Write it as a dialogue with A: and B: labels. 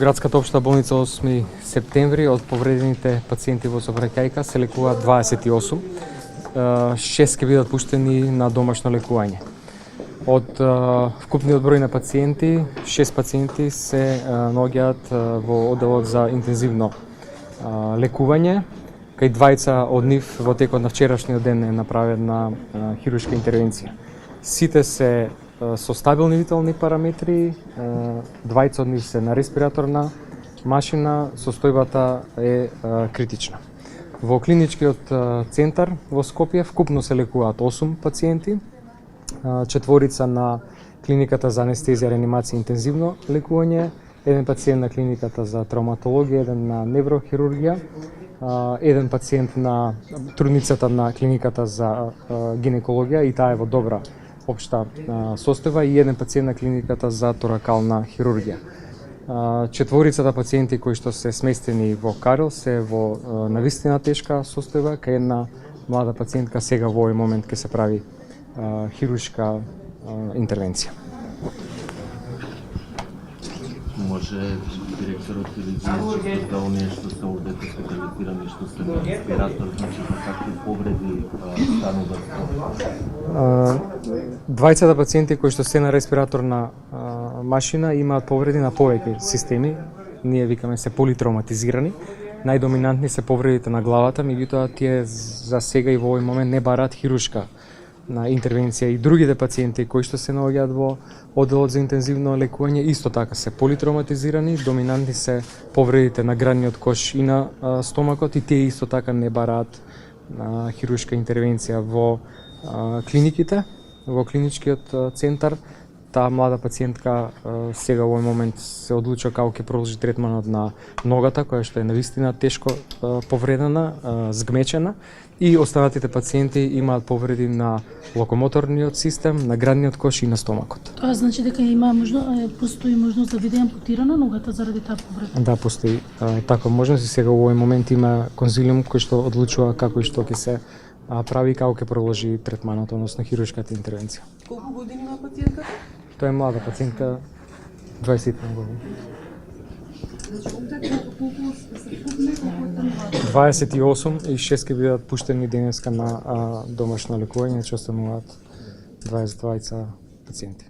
A: Градската општа болница 8 септември од повредените пациенти во сообраќајка се лекуваат 28. 6 ќе бидат пуштени на домашно лекување. Од вкупниот број на пациенти, 6 пациенти се наоѓаат во одделот за интензивно лекување, кај двајца од нив во текот на вчерашниот ден е направена хируршка интервенција. Сите се со стабилни витални параметри, двајца од нив се на респираторна машина, состојбата е критична. Во клиничкиот центар во Скопје вкупно се лекуваат 8 пациенти, 4 на клиниката за анестезија, реанимација и интензивно лекување, 1 пациент на клиниката за травматологија, 1 на неврохирургија, 1 пациент на трудницата на клиниката за гинекологија и таа е во добра општа состојба и 1 пациент на клиниката за торакална хирургија. 4 пациенти кои што се сместени во Карел се во навистина тешка состојба, кај една млада пациентка сега во овој момент ќе се прави хируршка интервенција.
B: Може директорот или вие да оние што се овде специализирани, што се на респиратор, значи какви повреди стануваат?
A: Двајцата пациенти кои што се на респираторна машина имаат повреди на повеќе системи, ние викаме се политравматизирани. Најдоминантни се повредите на главата, меѓутоа тие за сега и во овој момент не бараат хируршка на интервенција и другите пациенти кои што се наоѓаат во одделот за интензивно лекување исто така се политравматизирани, доминантни се повредите на градниот кош и на стомакот и тие исто така не бараат хируршка интервенција во клиниките, во клиничкиот центар. Таа млада пациентка сега во овој момент се одлучува како ќе продолжи третманот на ногата, која што е навистина тешко повредена, згмечена, и останатите пациенти имаат повреди на локомоторниот систем, на градниот кош и на стомакот.
C: Тоа значи дека постои можност да биде ампутирана ногата заради таа повреда?
A: Да, постои таква можност и сега во овој момент има конзилиум кој што одлучува како и што ќе се прави и како ќе продолжи третманот, односно хируршката интервенција.
D: Колку години има пациентката?
A: Тоа е млада пациентка, 20 години. 28 и 6 ќе бидат пуштени денеска на домашно лекување, че остануваат 22 пациенти.